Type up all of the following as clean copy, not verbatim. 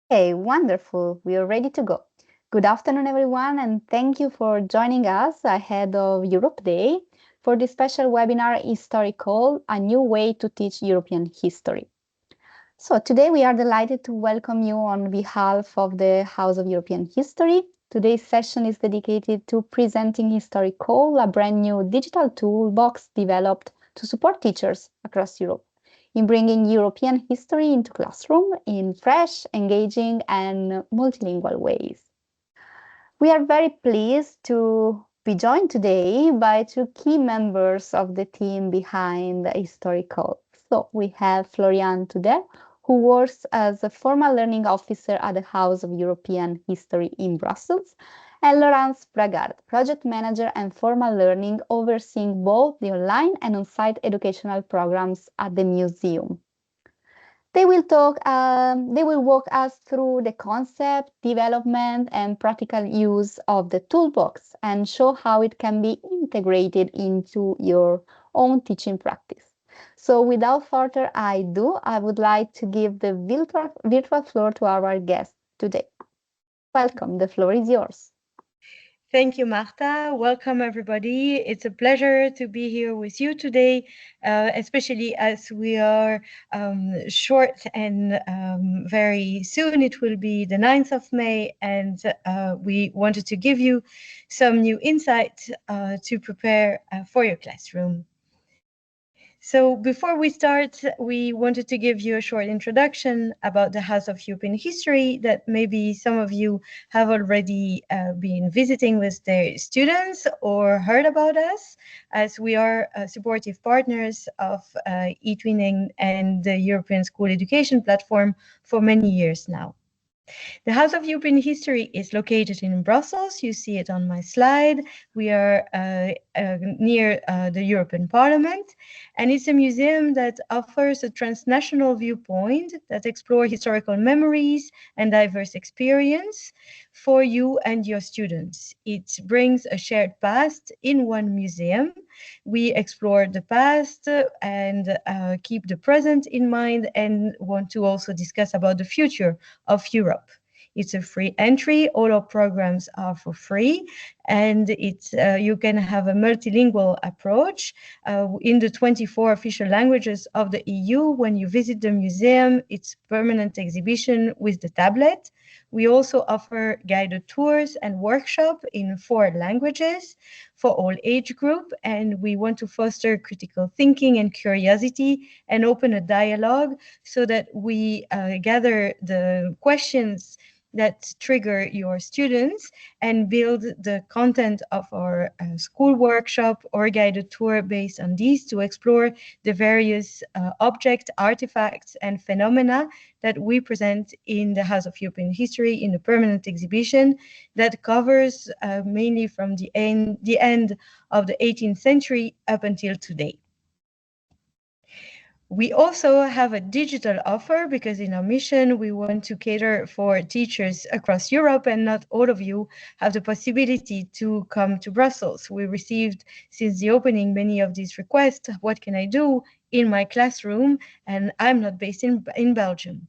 Hey, wonderful. We are ready to go. Good afternoon, everyone, and thank you for joining us ahead of Europe Day for this special webinar, HistoriCall, a new way to teach European history. So today we are delighted to welcome you on behalf of the House of European History. Today's session is dedicated to presenting HistoriCall, a brand new digital toolbox developed to support teachers across Europe in bringing European history into classroom in fresh, engaging, and multilingual ways. We are very pleased to be joined today by two key members of the team behind the HistoriCall. So we have Florian Tudor, who works as a formal learning officer at the House of European History in Brussels, and Laurence Bragard, project manager and formal learning, overseeing both the online and on-site educational programs at the museum. They will walk us through the concept, development, and practical use of the toolbox and show how it can be integrated into your own teaching practice. So without further ado, I would like to give the virtual floor to our guest today. Welcome, the floor is yours. Thank you, Marta. Welcome, everybody. It's a pleasure to be here with you today, especially as we are short and very soon it will be the 9th of May, and we wanted to give you some new insight to prepare for your classroom. So before we start, we wanted to give you a short introduction about the House of European History that maybe some of you have already been visiting with their students or heard about us, as we are supportive partners of eTwinning and the European School Education Platform for many years now. The House of European History is located in Brussels. You see it on my slide. We are near the European Parliament, and it's a museum that offers a transnational viewpoint that explores historical memories and diverse experience for you and your students. It brings a shared past in one museum. We explore the past and keep the present in mind, and want to also discuss about the future of Europe. It's a free entry. All our programs are for free, and you can have a multilingual approach in the 24 official languages of the EU. When you visit the museum, it's permanent exhibition with the tablet. We also offer guided tours and workshops in 4 languages for all age group, and we want to foster critical thinking and curiosity and open a dialogue so that we gather the questions that trigger your students and build the content of our school workshop or guided tour based on these to explore the various objects, artifacts, and phenomena that we present in the House of European History in a permanent exhibition that covers mainly from the end of the 18th century up until today. We also have a digital offer because in our mission, we want to cater for teachers across Europe, and not all of you have the possibility to come to Brussels. We received, since the opening, many of these requests. What can I do in my classroom? And I'm not based in Belgium.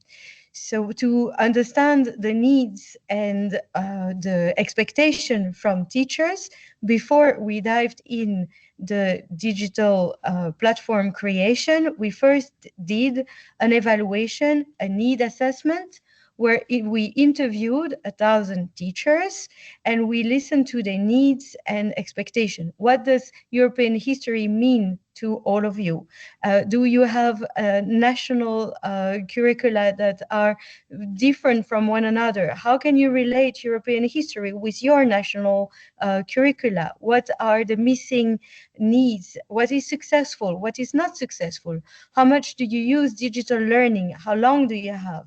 So to understand the needs and the expectation from teachers, before we dived in the digital platform creation, we first did an evaluation, a need assessment, where we interviewed 1,000 teachers and we listened to their needs and expectation. What does European history mean to all of you? Do you have national curricula that are different from one another? How can you relate European history with your national curricula? What are the missing needs? What is successful? What is not successful? How much do you use digital learning? How long do you have?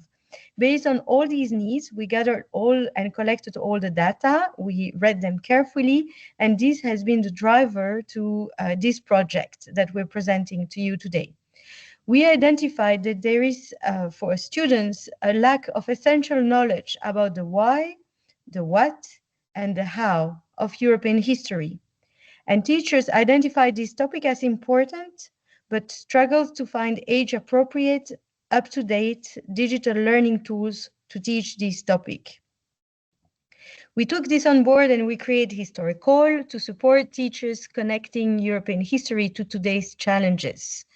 Based on all these needs, we gathered all and collected all the data. We read them carefully, and this has been the driver to this project that we're presenting to you today. We identified that there is, for students, a lack of essential knowledge about the why, the what, and the how of European history. And teachers identified this topic as important, but struggled to find age-appropriate, up-to-date digital learning tools to teach this topic. We took this on board and we created HistoriCall to support teachers connecting European history to today's challenges.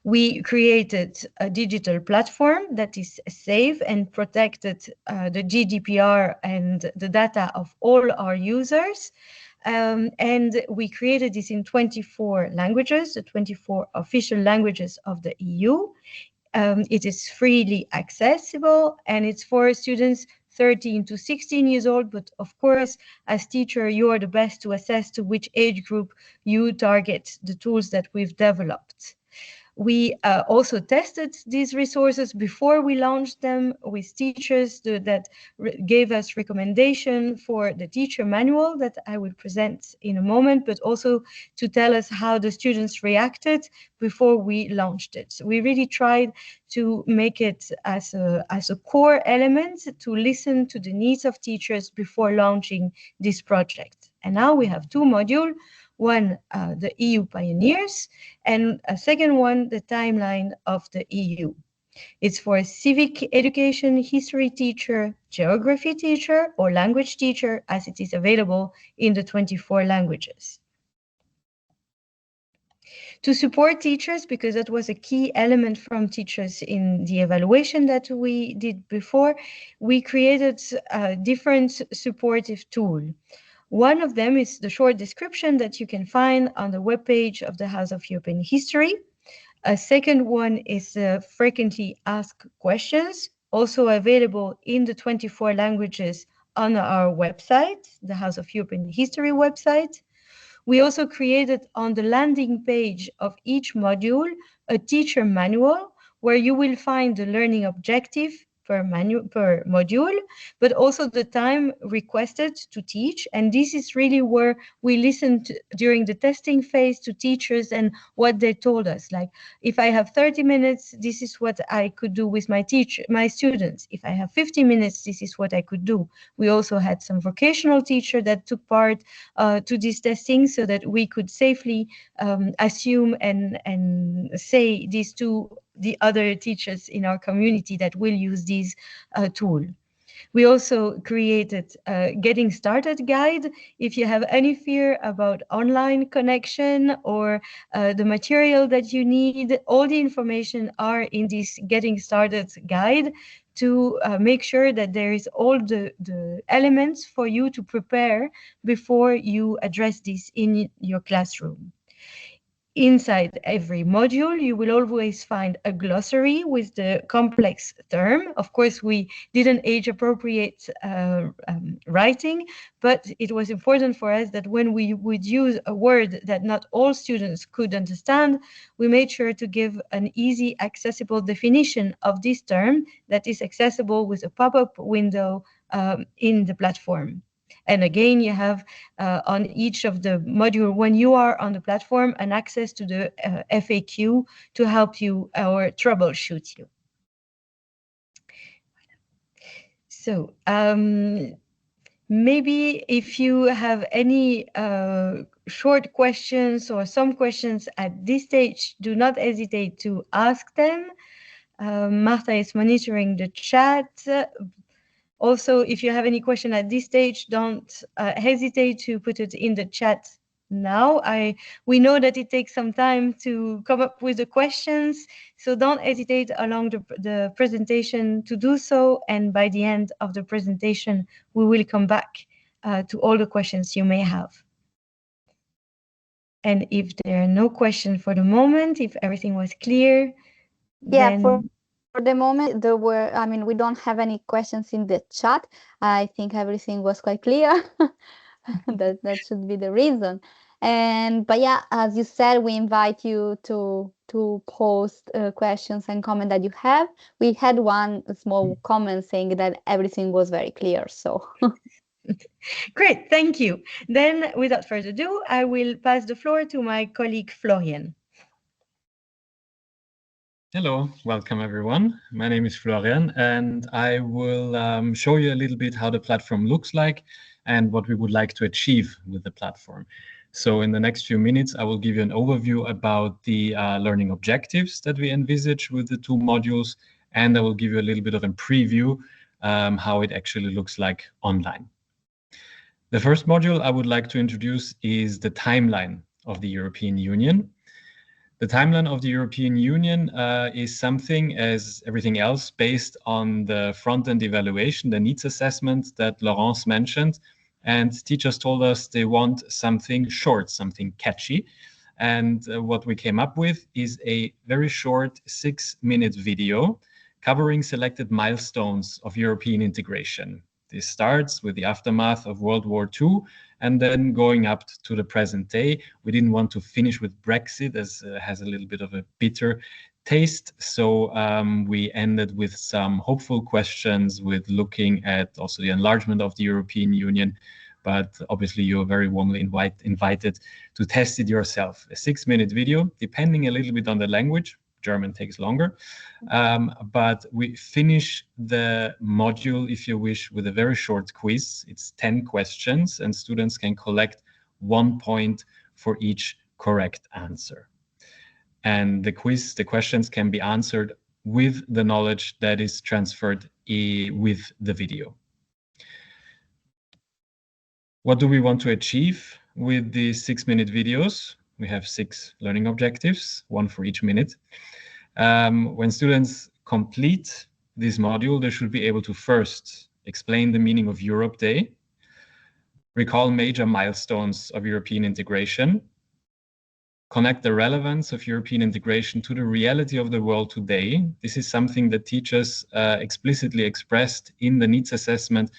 We created a digital platform that is safe and protected the GDPR and the data of all our users. And we created this in 24 languages, the 24 official languages of the EU. It is freely accessible and it's for students 13 to 16 years old. But of course, as teacher, you are the best to assess to which age group you target the tools that we've developed. We also tested these resources before we launched them with teachers that gave us recommendation for the teacher manual that I will present in a moment, but also to tell us how the students reacted before we launched it. So we really tried to make it as a core element to listen to the needs of teachers before launching this project. And now we have two modules. One, the EU pioneers, and a second one, the timeline of the EU. It's for a civic education, history teacher, geography teacher, or language teacher, as it is available in the 24 languages. To support teachers, because that was a key element from teachers in the evaluation that we did before, we created a different supportive tool. One of them is the short description that you can find on the webpage of the House of European History. A second one is frequently asked questions, also available in the 24 languages on our website, the House of European History website. We also created on the landing page of each module a teacher manual where you will find the learning objective per module, but also the time requested to teach. And this is really where we listened during the testing phase to teachers and what they told us. Like, if I have 30 minutes, this is what I could do with my students. If I have 50 minutes, this is what I could do. We also had some vocational teacher that took part to this testing so that we could safely assume and say this to the other teachers in our community that will use this tool. We also created a getting started guide. If you have any fear about online connection or the material that you need, all the information are in this getting started guide to make sure that there is all the elements for you to prepare before you address this in your classroom. Inside every module, you will always find a glossary with the complex term. Of course, we didn't age-appropriate writing, but it was important for us that when we would use a word that not all students could understand, we made sure to give an easy, accessible definition of this term that is accessible with a pop-up window in the platform. And again, you have on each of the module, when you are on the platform, an access to the FAQ to help you or troubleshoot you. So maybe if you have any short questions or some questions at this stage, do not hesitate to ask them. Marta is monitoring the chat. Also, if you have any question at this stage, don't hesitate to put it in the chat now. We know that it takes some time to come up with the questions, so don't hesitate along the presentation to do so. And by the end of the presentation, we will come back to all the questions you may have. And if there are no questions for the moment, if everything was clear, yeah, then... For the moment, we don't have any questions in the chat. I think everything was quite clear. That should be the reason. But yeah, as you said, we invite you to post questions and comment that you have. We had one small comment saying that everything was very clear. So great, thank you. Then, without further ado, I will pass the floor to my colleague Florian. Hello, welcome everyone. My name is Florian and I will show you a little bit how the platform looks like and what we would like to achieve with the platform. So in the next few minutes, I will give you an overview about the learning objectives that we envisage with the two modules, and I will give you a little bit of a preview how it actually looks like online. The first module I would like to introduce is the timeline of the European Union. The timeline of the European Union is something, as everything else, based on the front-end evaluation, the needs assessment that Laurence mentioned. And teachers told us they want something short, something catchy. And what we came up with is a very short 6-minute video covering selected milestones of European integration. This starts with the aftermath of World War II and then going up to the present day. We didn't want to finish with Brexit, as it has a little bit of a bitter taste. So we ended with some hopeful questions, with looking at also the enlargement of the European Union. But obviously, you're very warmly invited to test it yourself. A 6-minute video, depending a little bit on the language. German takes longer. But we finish the module, if you wish, with a very short quiz. It's 10 questions, and students can collect 1 point for each correct answer. And the questions can be answered with the knowledge that is transferred with the video. What do we want to achieve with these 6-minute videos? We have 6 learning objectives, 1 for each minute. When students complete this module, they should be able to first explain the meaning of Europe Day, recall major milestones of European integration, connect the relevance of European integration to the reality of the world today. This is something that teachers explicitly expressed in the needs assessment,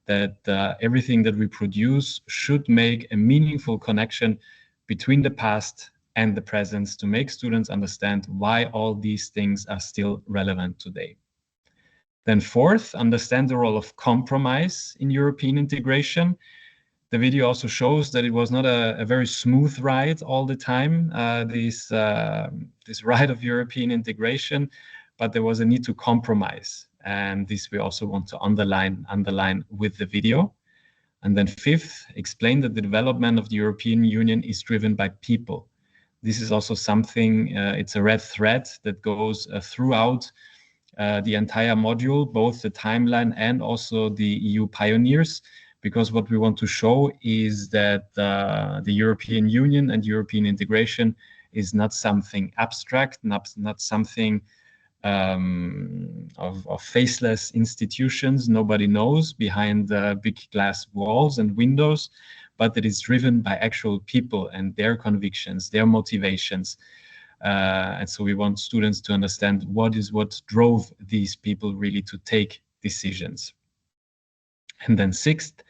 that everything that we produce should make a meaningful connection between the past and the present to make students understand why all these things are still relevant today. Then fourth, understand the role of compromise in European integration. The video also shows that it was not a very smooth ride all the time, this ride of European integration, but there was a need to compromise. And this we also want to underline with the video. And then fifth, explain that the development of the European Union is driven by people. This is also something, it's a red thread that goes throughout the entire module, both the timeline and also the EU pioneers, because what we want to show is that the European Union and European integration is not something abstract, not something of faceless institutions nobody knows behind the big glass walls and windows, but that is driven by actual people and their convictions, their motivations. And so we want students to understand what drove these people really to take decisions. And then sixth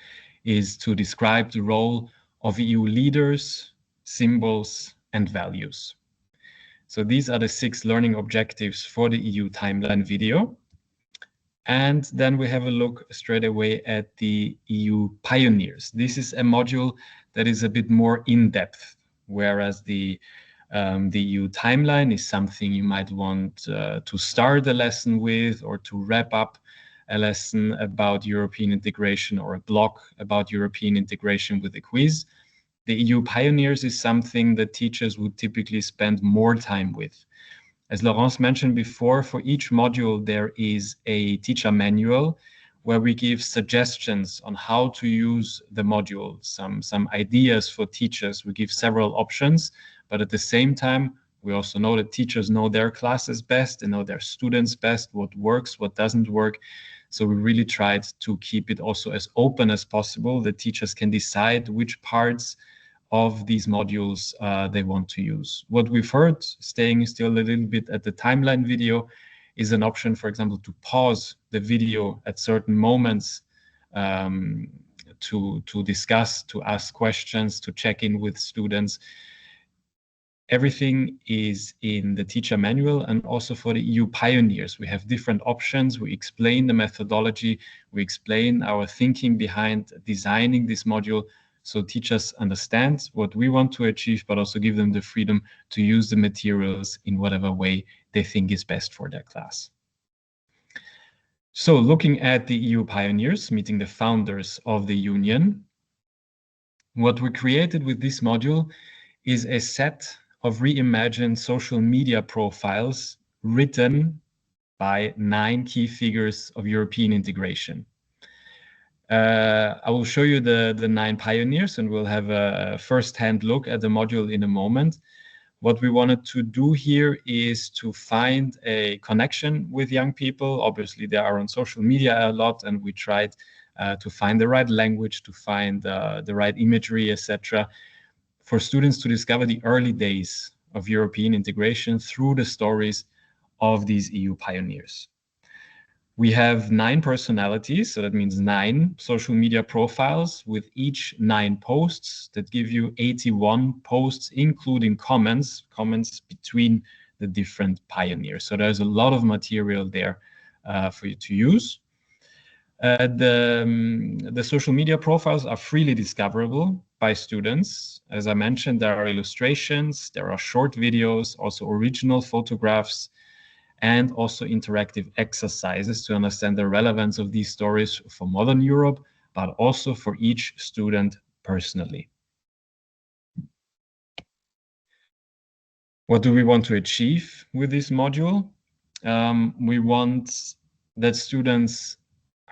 is to describe the role of EU leaders, symbols, and values. So these are the 6 learning objectives for the EU timeline video. And then we have a look straight away at the EU pioneers. This is a module that is a bit more in-depth, whereas the EU timeline is something you might want to start a lesson with, or to wrap up a lesson about European integration, or a block about European integration with a quiz. The EU pioneers is something that teachers would typically spend more time with. As Laurence mentioned before, for each module there is a teacher manual where we give suggestions on how to use the module, some ideas for teachers. We give several options, but at the same time, we also know that teachers know their classes best and know their students best, what works, what doesn't work. So we really tried to keep it also as open as possible, that teachers can decide which parts of these modules they want to use. What we've heard, staying still a little bit at the timeline video, is an option, for example, to pause the video at certain moments to discuss, to ask questions, to check in with students. Everything is in the teacher manual, and also for the EU pioneers, we have different options. We explain the methodology, we explain our thinking behind designing this module, so teachers understand what we want to achieve, but also give them the freedom to use the materials in whatever way they think is best for their class. So looking at the EU pioneers, meeting the founders of the Union, what we created with this module is a set of reimagined social media profiles written by 9 key figures of European integration. I will show you the 9 pioneers, and we'll have a first-hand look at the module in a moment. What we wanted to do here is to find a connection with young people. Obviously, they are on social media a lot, and we tried to find the right language, to find the right imagery, etc., for students to discover the early days of European integration through the stories of these EU pioneers. We have 9 personalities, so that means 9 social media profiles with each 9 posts that give you 81 posts, including comments between the different pioneers. So there's a lot of material there for you to use. The social media profiles are freely discoverable by students. As I mentioned, there are illustrations, there are short videos, also original photographs, and also interactive exercises to understand the relevance of these stories for modern Europe, but also for each student personally. What do we want to achieve with this module? We want that students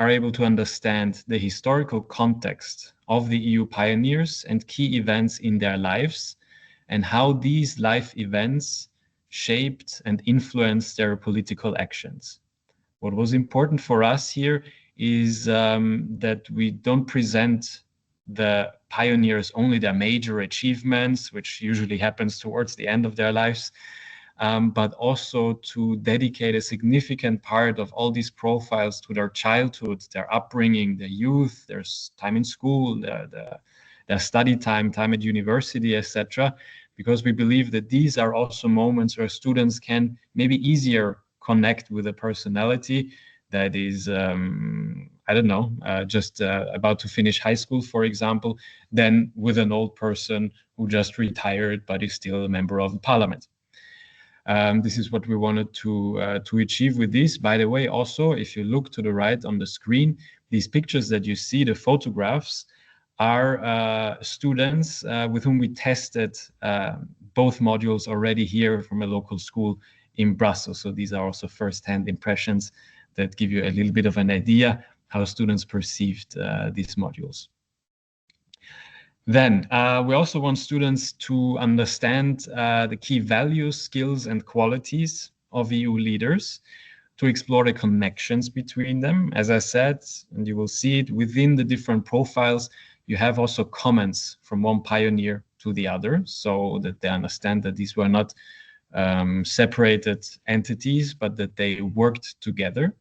are able to understand the historical context of the EU pioneers and key events in their lives, and how these life events shaped and influenced their political actions. What was important for us here is that we don't present the pioneers only their major achievements, which usually happens towards the end of their lives, but also to dedicate a significant part of all these profiles to their childhood, their upbringing, their youth, their time in school, their study time at university, etc., because we believe that these are also moments where students can maybe easier connect with a personality that is, I don't know, just about to finish high school, for example, than with an old person who just retired but is still a member of the parliament. This is what we wanted to achieve with this. By the way, also, if you look to the right on the screen, these pictures that you see, the photographs, are students with whom we tested both modules already here from a local school in Brussels. So these are also first-hand impressions that give you a little bit of an idea how students perceived these modules. Then we also want students to understand the key values, skills, and qualities of EU leaders, to explore the connections between them. As I said, and you will see it within the different profiles, you have also comments from one pioneer to the other, so that they understand that these were not separated entities, but that they worked together.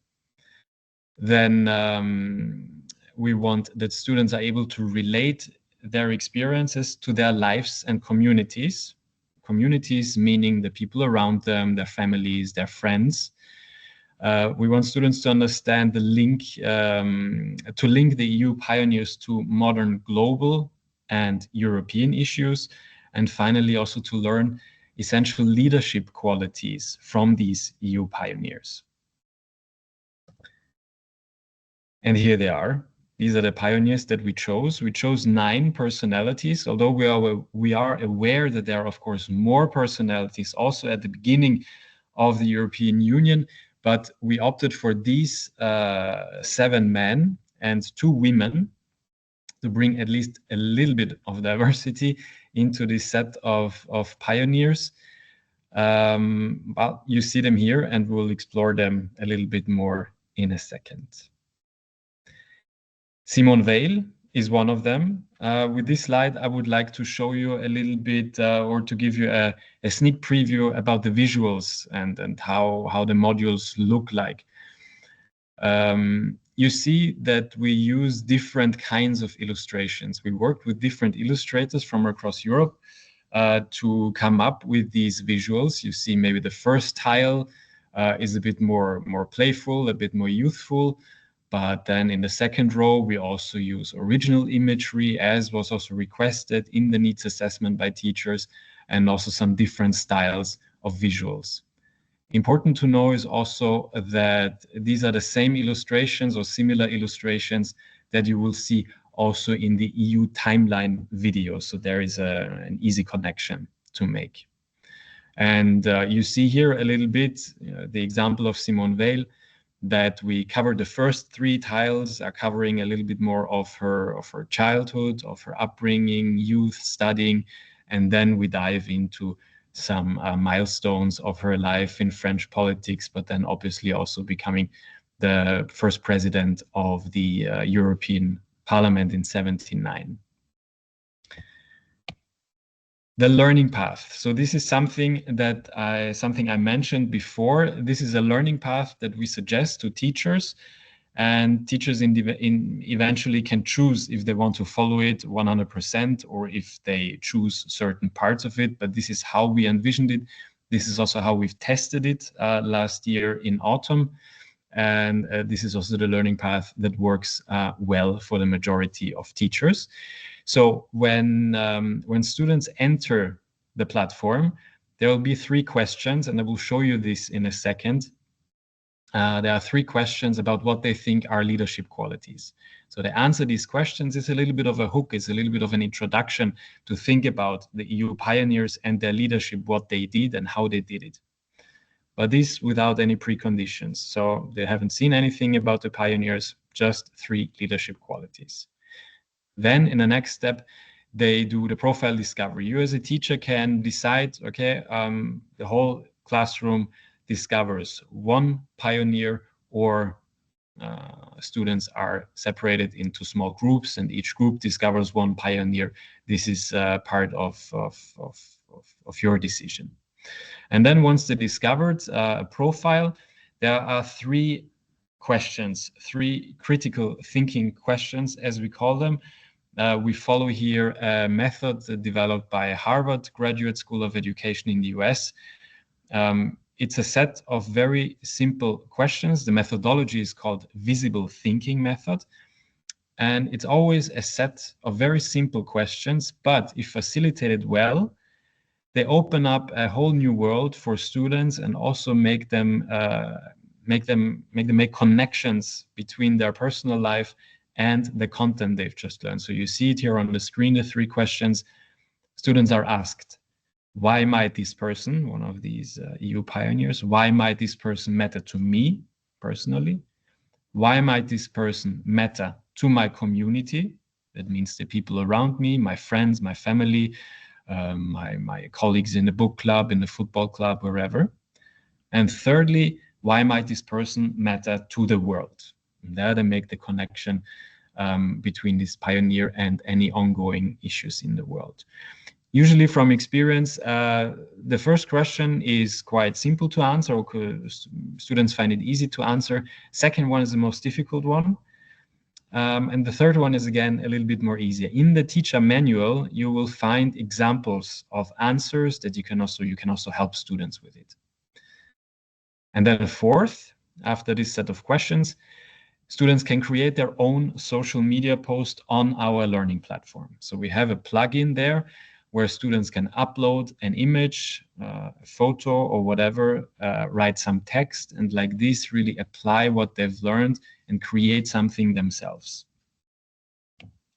Then we want that students are able to relate their experiences to their lives and communities. Communities meaning the people around them, their families, their friends. We want students to understand the link, to link the EU pioneers to modern global and European issues, and finally also to learn essential leadership qualities from these EU pioneers. And here they are. These are the pioneers that we chose. We chose 9 personalities, although we are aware that there are, of course, more personalities also at the beginning of the European Union, but we opted for these 7 men and 2 women to bring at least a little bit of diversity into this set of pioneers. But you see them here, and we'll explore them a little bit more in a second. Simone Weil is one of them. With this slide, I would like to show you a little bit, or to give you a sneak preview about the visuals and how the modules look like. You see that we use different kinds of illustrations. We worked with different illustrators from across Europe to come up with these visuals. You see maybe the first tile is a bit more playful, a bit more youthful. But then in the second row, we also use original imagery, as was also requested in the needs assessment by teachers, and also some different styles of visuals. Important to know is also that these are the same illustrations or similar illustrations that you will see also in the EU timeline video. So there is an easy connection to make. And you see here a little bit the example of Simone Weil, that we cover the first 3 tiles are covering a little bit more of her childhood, of her upbringing, youth, studying, and then we dive into some milestones of her life in French politics, but then obviously also becoming the first president of the European Parliament in 1979. The learning path. So this is something I mentioned before. This is a learning path that we suggest to teachers, and teachers eventually can choose if they want to follow it 100% or if they choose certain parts of it. But this is how we envisioned it. This is also how we've tested it last year in autumn. And this is also the learning path that works well for the majority of teachers. So when students enter the platform, there will be 3 questions, and I will show you this in a second. There are 3 questions about what they think are leadership qualities. So they answer these questions. It's a little bit of a hook. It's a little bit of an introduction to think about the EU pioneers and their leadership, what they did and how they did it. But this without any preconditions. So they haven't seen anything about the pioneers, just 3 leadership qualities. Then in the next step, they do the profile discovery. You as a teacher can decide, okay, the whole classroom discovers 1 pioneer, or students are separated into small groups and each group discovers 1 pioneer. This is part of your decision. And then once they discovered a profile, there are 3 questions, 3 critical thinking questions, as we call them. We follow here a method developed by Harvard Graduate School of Education in the US. It's a set of very simple questions. The methodology is called visible thinking method. And it's always a set of very simple questions, but if facilitated well, they open up a whole new world for students and also make them make connections between their personal life and the content they've just learned. So you see it here on the screen, the 3 questions. Students are asked, why might this person, one of these EU pioneers, why might this person matter to me personally? Why might this person matter to my community? That means the people around me, my friends, my family, my colleagues in the book club, in the football club, wherever. And thirdly, why might this person matter to the world? And there they make the connection between this pioneer and any ongoing issues in the world. Usually from experience, the first question is quite simple to answer, or students find it easy to answer. Second one is the most difficult one. And the third one is, again, a little bit more easier. In the teacher manual, you will find examples of answers that you can also help students with it. And then fourth, after this set of questions, students can create their own social media post on our learning platform. So we have a plugin there where students can upload an image, a photo or whatever, write some text, and like this really apply what they've learned and create something themselves.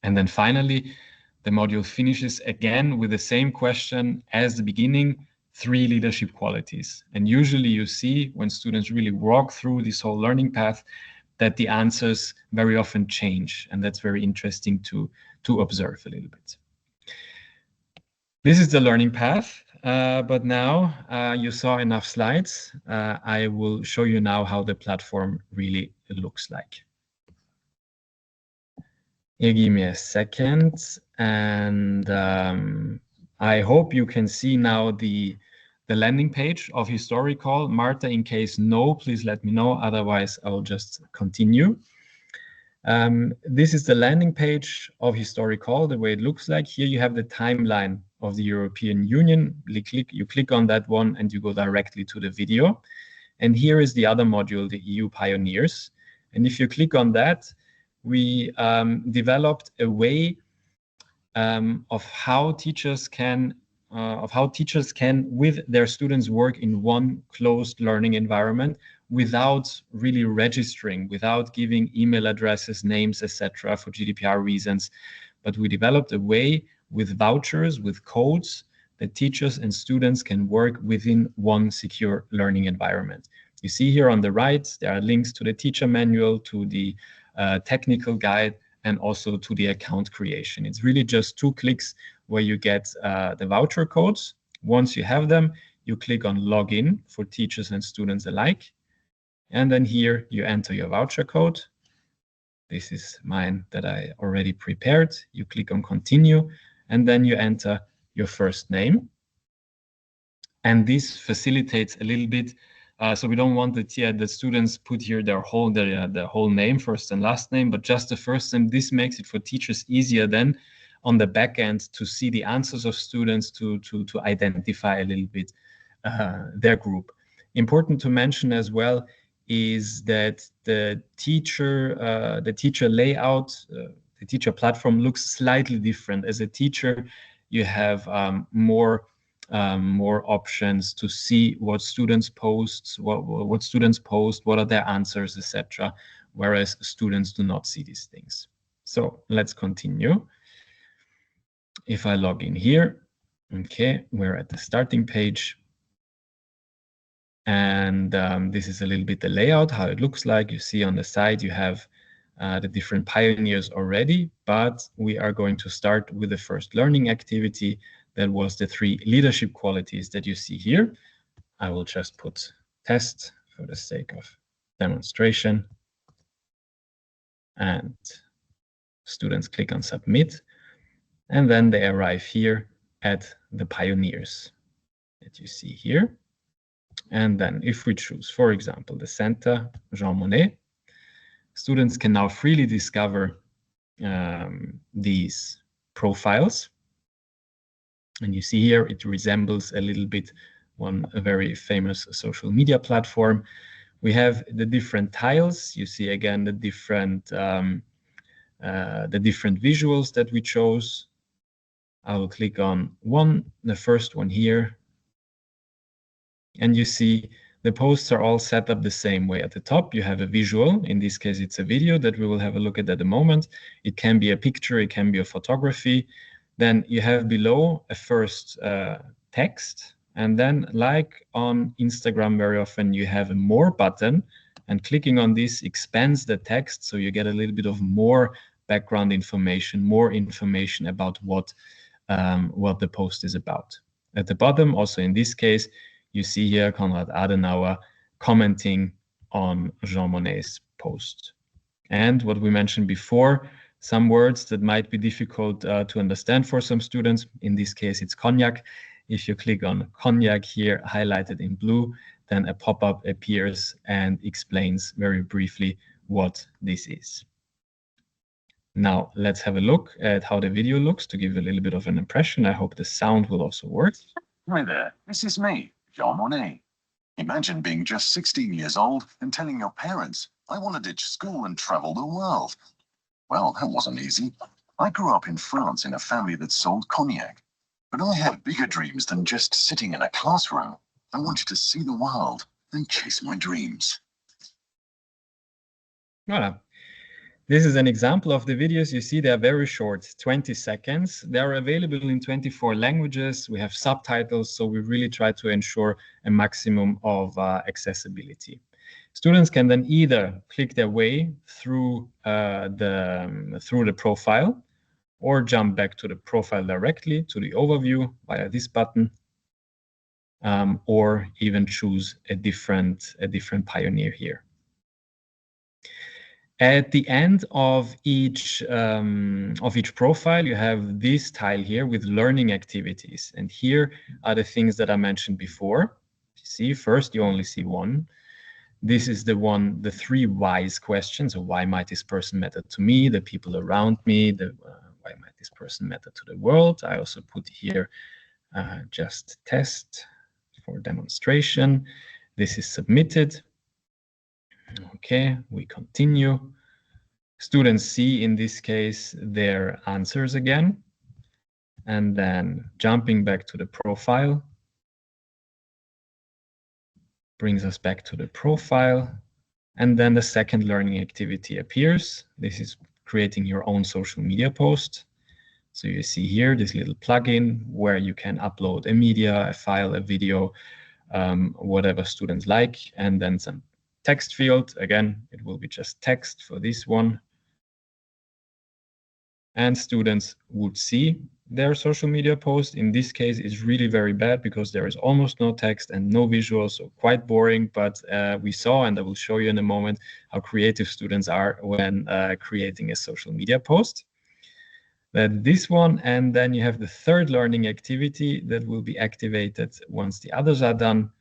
And then finally, the module finishes again with the same question as the beginning, 3 leadership qualities. And usually you see when students really walk through this whole learning path that the answers very often change. And that's very interesting to observe a little bit. This is the learning path, but now you saw enough slides. I will show you now how the platform really looks like. You give me a second, and I hope you can see now the landing page of HistoriCall. Marta, in case no, please let me know, otherwise I'll just continue. This is the landing page of HistoriCall, the way it looks like. Here you have the timeline of the European Union. You click on that one and you go directly to the video. And here is the other module, the EU Pioneers. And if you click on that, we developed a way of how teachers can with their students work in one closed learning environment without really registering, without giving email addresses, names, etc. for GDPR reasons. But we developed a way with vouchers, with codes, that teachers and students can work within one secure learning environment. You see here on the right, there are links to the teacher manual, to the technical guide, and also to the account creation. It's really just 2 clicks where you get the voucher codes. Once you have them, you click on login for teachers and students alike. And then here you enter your voucher code. This is mine that I already prepared. You click on continue, and then you enter your first name. And this facilitates a little bit. So we don't want the students put here their whole name, first and last name, but just the first name. This makes it for teachers easier then on the back end to see the answers of students, to identify a little bit their group. Important to mention as well is that the teacher layout, the teacher platform looks slightly different. As a teacher, you have more options to see what students post, what students post, what are their answers, etc. Whereas students do not see these things. So let's continue. If I log in here, okay, we're at the starting page. And this is a little bit the layout, how it looks like. You see on the side, you have the different pioneers already, but we are going to start with the first learning activity. That was the 3 leadership qualities that you see here. I will just put test for the sake of demonstration. And students click on submit. And then they arrive here at the pioneers that you see here. And then if we choose, for example, the center, Jean Monnet, students can now freely discover these profiles. And you see here, it resembles a little bit a very famous social media platform. We have the different tiles. You see again the different visuals that we chose. I will click on the first one here. And you see the posts are all set up the same way. At the top, you have a visual. In this case, it's a video that we will have a look at the moment. It can be a picture, it can be a photography. Then you have below a first text. And then, like on Instagram, very often you have a more button. And clicking on this expands the text, so you get a little bit of more background information, more information about what the post is about. At the bottom, also in this case, you see here Konrad Adenauer commenting on Jean Monnet's post. And what we mentioned before, some words that might be difficult to understand for some students. In this case, it's cognac. If you click on cognac here, highlighted in blue, then a pop-up appears and explains very briefly what this is. Now, let's have a look at how the video looks to give a little bit of an impression. I hope the sound will also work. Hi there, this is me, Jean Monnet. Imagine being just 16 years old and telling your parents, I want to ditch school and travel the world. Well, that wasn't easy. I grew up in France in a family that sold cognac. But I had bigger dreams than just sitting in a classroom. I wanted to see the world and chase my dreams. Voilà. This is an example of the videos. You see, they are very short, 20 seconds. They are available in 24 languages. We have subtitles, so we really try to ensure a maximum of accessibility. Students can then either click their way through the profile, or jump back to the profile directly to the overview via this button, or even choose a different pioneer here. At the end of each profile, you have this tile here with learning activities. And here are the things that I mentioned before. You see, first, you only see one. This is the 3 whys questions. So why might this person matter to me, the people around me, why might this person matter to the world? I also put here just test for demonstration. This is submitted. Okay, we continue. Students see, in this case, their answers again. And then jumping back to the profile brings us back to the profile. And then the second learning activity appears. This is creating your own social media post. So you see here this little plugin where you can upload a media, a file, a video, whatever students like, and then some text field. Again, it will be just text for this one. And students would see their social media post. In this case, it's really very bad because there is almost no text and no visuals, so quite boring. But we saw, and I will show you in a moment, how creative students are when creating a social media post. That's this one, and then you have the third learning activity that will be activated once the others are done,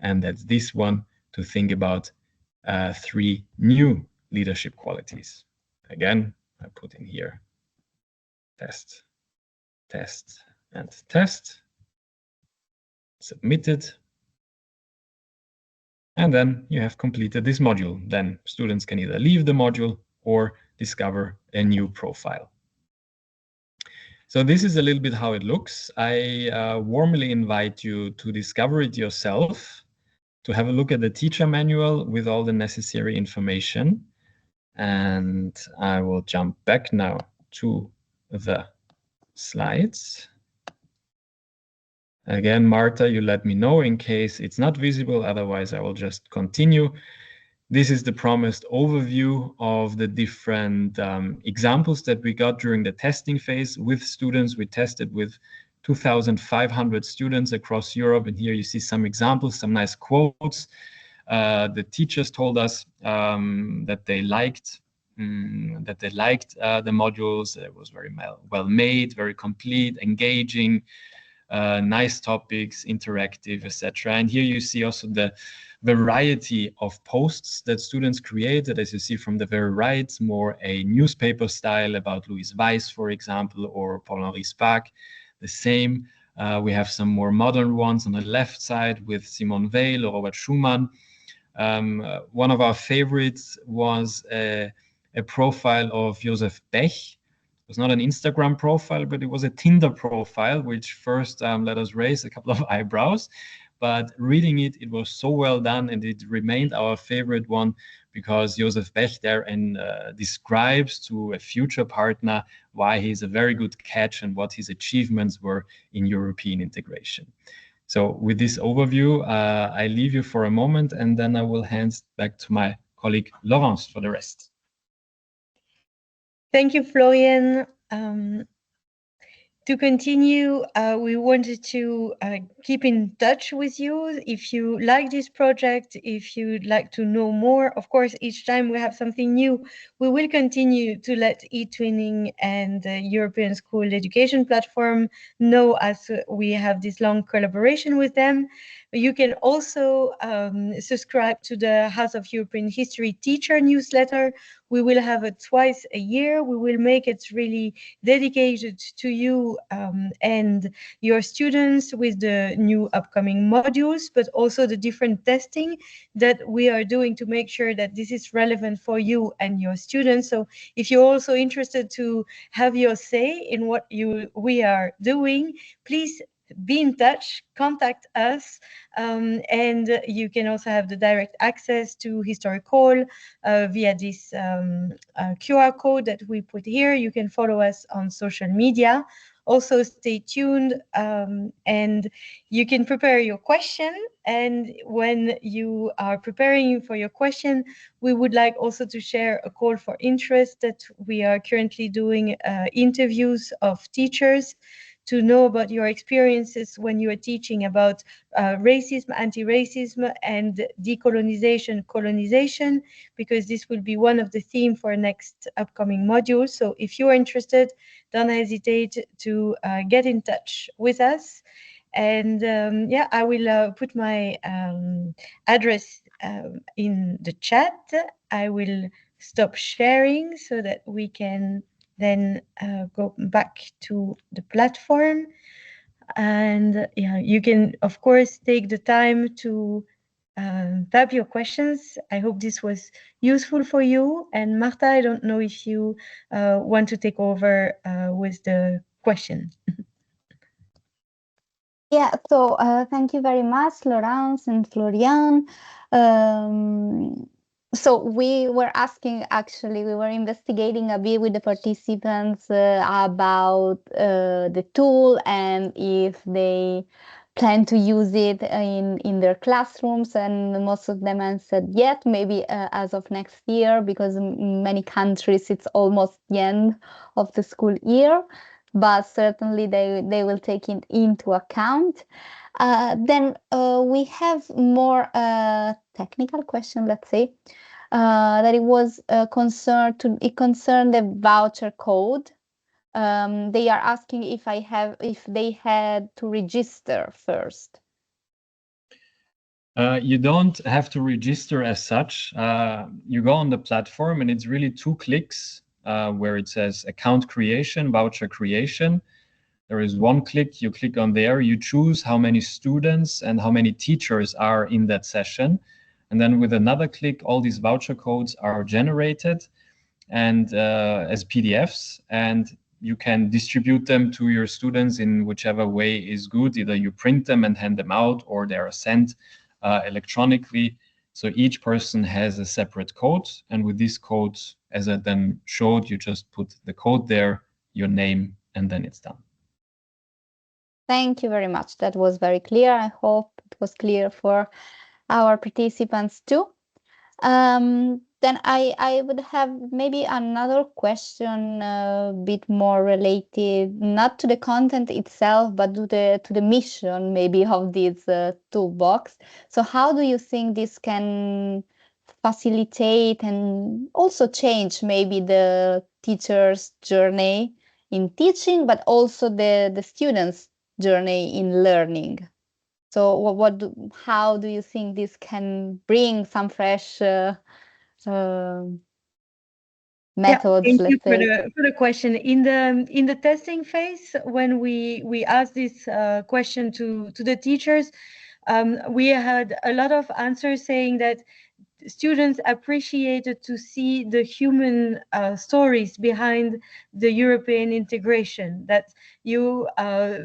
and that's this one, to think about 3 new leadership qualities. Again, I put in here test, test, and test. Submit it. And then you have completed this module. Then students can either leave the module or discover a new profile. So this is a little bit how it looks. I warmly invite you to discover it yourself, to have a look at the teacher manual with all the necessary information. And I will jump back now to the slides. Again, Marta, you let me know in case it's not visible, otherwise I will just continue. This is the promised overview of the different examples that we got during the testing phase with students. We tested with 2,500 students across Europe, and here you see some examples, some nice quotes. The teachers told us that they liked the modules. It was very well made, very complete, engaging, nice topics, interactive, etc. And here you see also the variety of posts that students created. As you see from the very right, more a newspaper style about Louis Weiss, for example, or Paul-Henri Spaak. The same. We have some more modern ones on the left side with Simone Weil or Robert Schumann. One of our favorites was a profile of Joseph Bech. It was not an Instagram profile, but it was a Tinder profile, which first let us raise a couple of eyebrows. But reading it, it was so well done, and it remained our favorite one because Joseph Bech there describes to a future partner why he's a very good catch and what his achievements were in European integration. So with this overview, I leave you for a moment, and then I will hand back to my colleague Laurence for the rest. Thank you, Florian. To continue, we wanted to keep in touch with you. If you like this project, if you'd like to know more, of course, each time we have something new, we will continue to let eTwinning and the European School Education Platform know as we have this long collaboration with them. You can also subscribe to the House of European History teacher newsletter. We will have it twice a year. We will make it really dedicated to you and your students with the new upcoming modules, but also the different testing that we are doing to make sure that this is relevant for you and your students. So if you're also interested to have your say in what we are doing, please be in touch, contact us, and you can also have the direct access to HistoriCall via this QR code that we put here. You can follow us on social media. Also stay tuned, and you can prepare your question. And when you are preparing for your question, we would like also to share a call for interest that we are currently doing interviews of teachers to know about your experiences when you are teaching about racism, anti-racism, and decolonization, colonization, because this will be one of the themes for next upcoming modules. So if you are interested, don't hesitate to get in touch with us. And yeah, I will put my address in the chat. I will stop sharing so that we can then go back to the platform. And yeah, you can, of course, take the time to type your questions. I hope this was useful for you. And Marta, I don't know if you want to take over with the question. Yeah, so thank you very much, Laurence and Florian. So we were asking, actually, we were investigating a bit with the participants about the tool and if they plan to use it in their classrooms, and most of them answered yet, maybe as of next year, because in many countries it's almost the end of the school year, but certainly they will take it into account. Then we have more technical question, let's say, that it concerned the voucher code. They are asking if they had to register first. You don't have to register as such. You go on the platform and it's really 2 clicks where it says account creation, voucher creation. There is 1 click, you click on there, you choose how many students and how many teachers are in that session. And then with another click, all these voucher codes are generated and as PDFs, and you can distribute them to your students in whichever way is good. Either you print them and hand them out, or they are sent electronically. So each person has a separate code, and with this code, as I then showed, you just put the code there, your name, and then it's done. Thank you very much. That was very clear. I hope it was clear for our participants too. Then I would have maybe another question a bit more related, not to the content itself, but to the mission maybe of this toolbox. So how do you think this can facilitate and also change maybe the teacher's journey in teaching, but also the students' journey in learning? So how do you think this can bring some fresh uh, methods, Thank you let's say? for the question. In the testing phase, when we asked this question to the teachers, we had a lot of answers saying that students appreciated to see the human stories behind the European integration. That you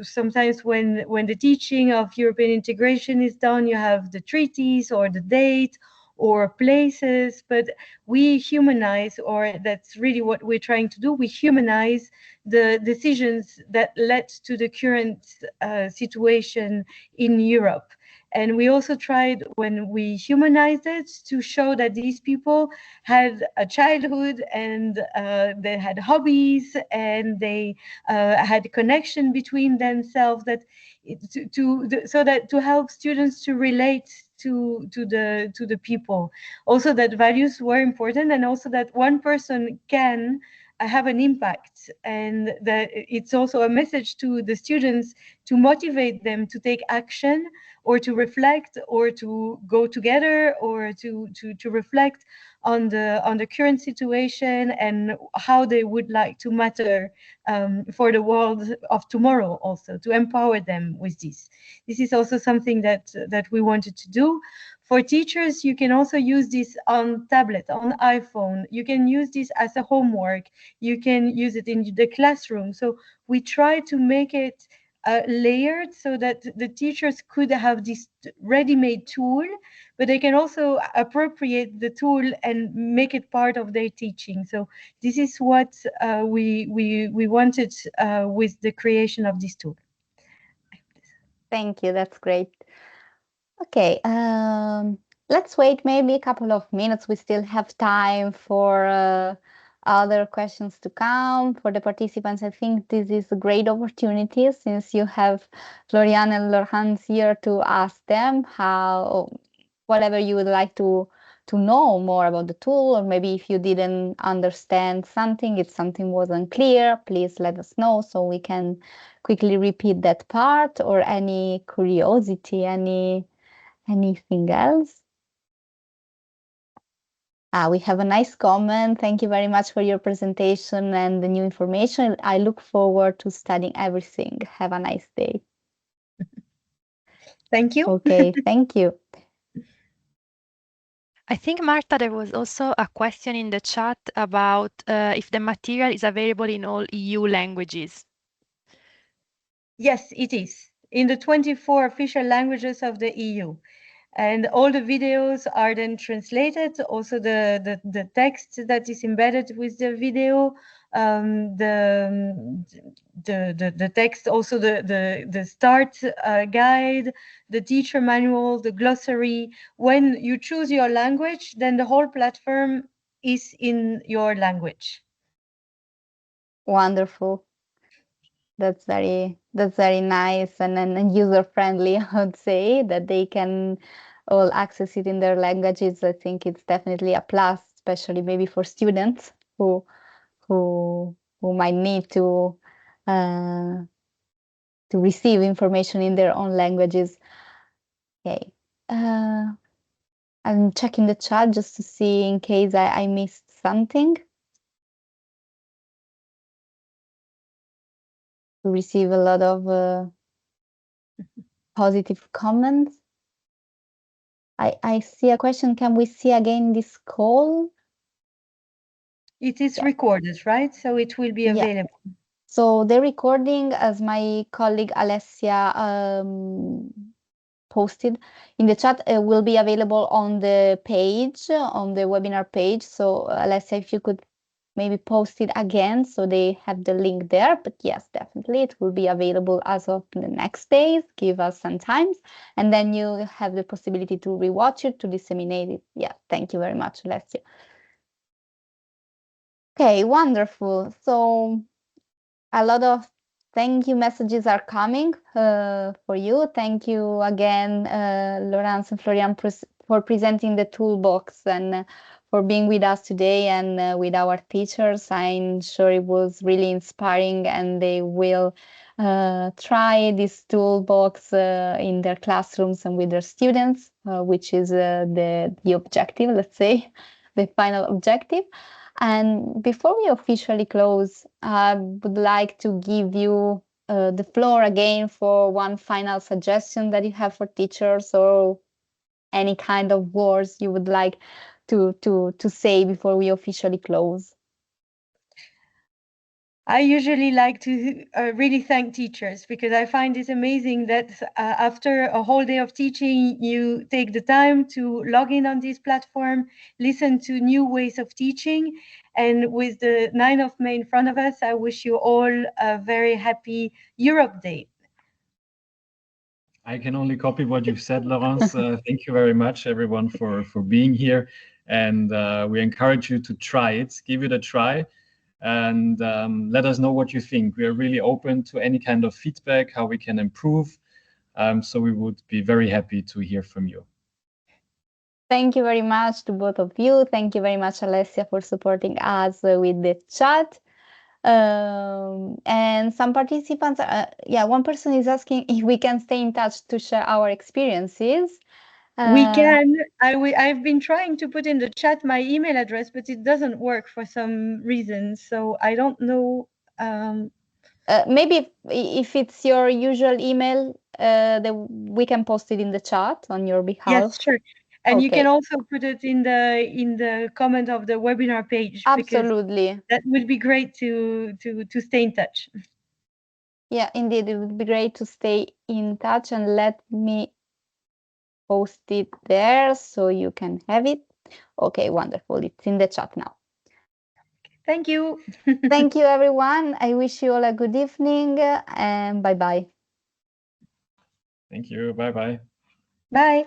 sometimes when the teaching of European integration is done, you have the treaties or the date or places, but we humanize, or that's really what we're trying to do. We humanize the decisions that led to the current situation in Europe. And we also tried, when we humanized it, to show that these people had a childhood and they had hobbies and they had a connection between themselves, that so that to help students to relate to the people. Also, that values were important, and also that one person can have an impact, and that it's also a message to the students to motivate them to take action, or to reflect, or to go together, or to reflect on the current situation and how they would like to matter for the world of tomorrow, also to empower them with this. This is also something that we wanted to do. For teachers, you can also use this on tablet, on iPhone. You can use this as a homework. You can use it in the classroom. So we try to make it layered, so that the teachers could have this ready-made tool, but they can also appropriate the tool and make it part of their teaching. So this is what we wanted with the creation of this tool. Thank you. That's great. Okay, let's wait maybe a couple of minutes. We still have time for other questions to come. For the participants, I think this is a great opportunity, since you have Florian and Laurence here, to ask them whatever you would like to know more about the tool, or maybe if you didn't understand something, if something wasn't clear, please let us know so we can quickly repeat that part, or any curiosity, anything else? We have a nice comment. Thank you very much for your presentation and the new information. I look forward to studying everything. Have a nice day. Thank you. Okay, thank you. I think, Marta, there was also a question in the chat about if the material is available in all EU languages. Yes, it is, in the 24 official languages of the EU. And all the videos are then translated. Also, the text that is embedded with the video, the text, also the start guide, the teacher manual, the glossary. When you choose your language, then the whole platform is in your language. Wonderful. That's very nice and user friendly. I would say that they can all access it in their languages. I think it's definitely a plus, especially maybe for students who might need uh, to receive information in their own languages. Okay. I'm checking the chat just to see in case I missed something. We receive a lot of positive comments. I see a question. Can we see again this call? It is recorded, right? So it will be available. Yeah. So the recording, as my colleague Alessia posted in the chat, will be available on the page, on the webinar page. So Alessia, if you could maybe post it again so they have the link there. But yes, definitely it will be available as of the next days. Give us some time, and then you have the possibility to rewatch it, to disseminate it. Yeah, thank you very much, Alessia. Okay, wonderful. So a lot of thank you messages are coming for you. Thank you again, Laurence and Florian, for presenting the toolbox and for being with us today and with our teachers. I'm sure it was really inspiring, and they will try this toolbox in their classrooms and with their students, which is the objective, let's say, the final objective. And before we officially close, I would like to give you the floor again for one final suggestion that you have for teachers, or any kind of words you would like to say before we officially close. I usually like to really thank teachers, because I find it amazing that after a whole day of teaching, you take the time to log in on this platform, listen to new ways of teaching. And with the 9th of May in front of us, I wish you all a very happy Europe Day. I can only copy what you've said, Laurence. Thank you very much, everyone, for being here. And we encourage you to try it, give it a try, and let us know what you think. We are really open to any kind of feedback, how we can improve. So we would be very happy to hear from you. Thank you very much to both of you. Thank you very much, Alessia, for supporting us with the chat. And some participants, one person is asking if we can stay in touch to share our experiences. We can. I've been trying to put in the chat my email address, but it doesn't work for some reason. So I don't know. Maybe if it's your usual email, we can post it in the chat on your behalf. Yes, sure. And you Okay. can also put it in the comment of the webinar page. Absolutely. That would be great to stay in touch. Yeah, indeed, it would be great to stay in touch, and let me post it there so you can have it. Okay, wonderful. It's in the chat now. Thank you. Thank you, everyone. I wish you all a good evening, and bye-bye. Thank you. Bye-bye. Bye.